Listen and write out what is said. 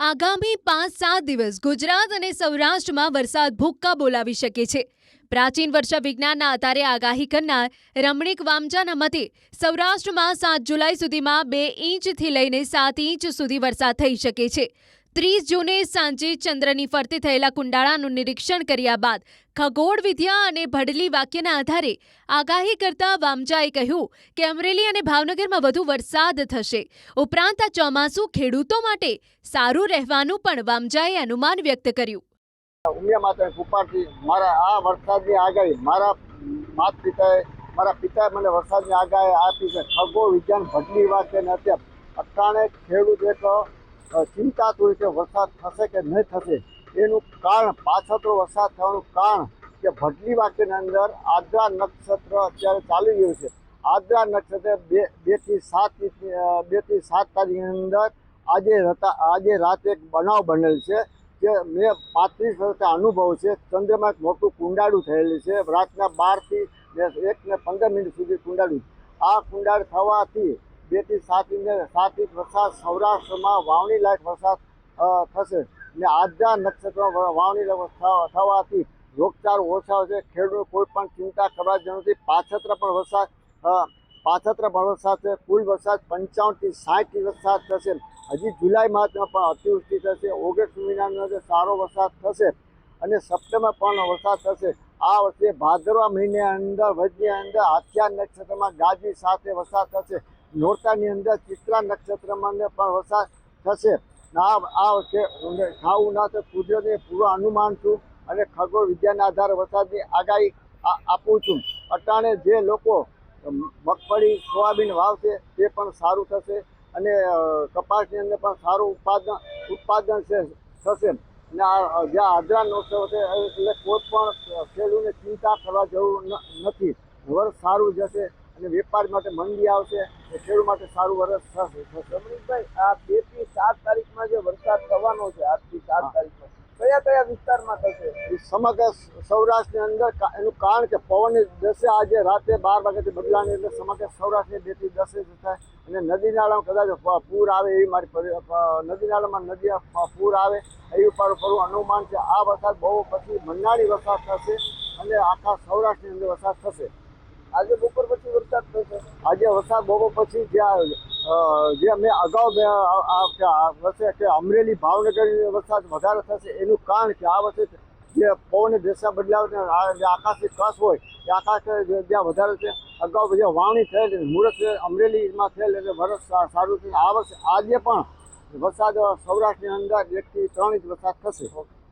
આગામી 5-7 દિવસ ગુજરાત અને સૌરાષ્ટ્રમાં વરસાદ ભૂક્કા બોલાવી શકે છે। પ્રાચીન વર્ષા વિજ્ઞાનના આધારે આગાહી કરનાર રમણીક વામજાના મતે સૌરાષ્ટ્રમાં 7 જુલાઈ સુધીમાં 2 ઇંચથી લઈને 7 ઇંચ સુધી વરસાદ થઈ શકે છે। 30 જૂને સાંજે ચંદ્રની ફરતે થયેલા કુંડાળાનું નિરીક્ષણ કર્યા બાદ ખગોળવિદ્યા અને ભડલી વાક્યના આધારે આગાહી કરતા વામજાએ કહ્યું કે અમરેલી અને ભાવનગરમાં વધુ વરસાદ થશે। ઉપરાંત આ ચોમાસું ખેડૂતો માટે સારું રહેવાનું પણ વામજાએ અનુમાન વ્યક્ત કર્યું। ઉમિયા માતા કુપારથી મારા આ વરસાદની આગાહી મારા પિતાએ મને વરસાદની આગાહી આપી છે। ખગોળ વિજ્ઞાન ભડલી વાક્યને અત્યારે અટાણે ખેડૂત એક ચિંતાતુર છે વરસાદ થશે કે નહીં થશે। એનું કારણ પાછળનો વરસાદ થવાનું કારણ કે ભડલી વાક્યની અંદર આદ્રા નક્ષત્ર અત્યારે ચાલી રહ્યું છે। આદ્રા નક્ષત્ર 2 થી 7 તારીખની અંદર આજે રાતે એક બનાવ બનેલ છે કે મેં 35 વર્ષથી અનુભવ છે। ચંદ્રમાં એક મોટું કુંડાળું થયેલું છે। રાતના 12 થી 1 ને 15 મિનિટ સુધી કુંડાળું આ કુંડાળ થવાથી 2 થી 7 ઇંચ વરસાદ સૌરાષ્ટ્રમાં વાવણી લાયક વરસાદ થશે ને આદ્રા નક્ષત્રમાં વાવણી થવાથી રોગચાળો ઓછો છે। ખેડૂતો કોઈ પણ ચિંતા કરવા જેવું નથી। પાછત્ર પણ વરસાદ છે। કુલ વરસાદ 55 થી 60 ઇંચ વરસાદ થશે। હજી જુલાઈ માસમાં પણ અતિવૃષ્ટિ થશે। ઓગસ્ટ મહિનામાં સારો વરસાદ થશે અને સપ્ટેમ્બર પણ વરસાદ થશે। આ વર્ષે ભાદરવા મહિને અંદર વચની અંદર હાથિયા નક્ષત્રમાં ગાજી સાથે વરસાદ થશે। નોરતાની અંદર ચિત્રા નક્ષત્રમાં પણ વરસાદ થશે। આ વર્ષે ખાવું ના તો કુદરતને પૂરો અનુમાન છું અને ખગોળ વિદ્યાના આધારે વરસાદની આગાહી આપું છું। અટાણે જે લોકો મગફળી સોયાબીન વાવશે તે પણ સારું થશે અને કપાસની અંદર પણ સારું ઉત્પાદન થશે અને જ્યાં આદ્રા નોકસો છે એટલે કોઈ પણ ખેડૂતને ચિંતા કરવા જેવું નથી। વર્ષ સારું જશે અને વેપાર માટે મંદી આવશે એ ખેડૂત માટે સારું વર્ષ થશે। રમણીકભાઈ, આ 2 થી 7 તારીખમાં જે વરસાદ થવાનો છે, આજથી 7 તારીખમાં કયા વિસ્તારમાં થશે? સમગ્ર સૌરાષ્ટ્રની અંદર એનું કારણ કે પવનની દશા આજે રાતે 12 વાગ્યાથી બદલાની એટલે સમગ્ર સૌરાષ્ટ્રની 2 થી 10 ઇંચ થાય અને નદી નાળામાં કદાચ પૂર આવે એવી મારી નદી નાળામાં પૂર આવે એવું પણ અનુમાન છે। આ વરસાદ બહુ પછી મંડાણી વરસાદ થશે અને આખા સૌરાષ્ટ્રની અંદર વરસાદ થશે। આજે બપોર પછી વરસાદ થશે? આજે વરસાદ બપોર પછી જે મેં અગાઉ વર્ષે કે અમરેલી ભાવનગર વરસાદ વધારે થશે એનું કારણ કે આ વર્ષે જે પવનની દિશા બદલાવ જે આકાશી કસ હોય એ આકાશ જ્યાં વધારે છે। અગાઉ જે વાવણી થયેલી મુહૂર્ત અમરેલીમાં થયેલ એટલે વરસ સારું છે। આ વર્ષે આજે પણ વરસાદ સૌરાષ્ટ્રની અંદર 1 થી 3 ઇંચ વરસાદ થશે।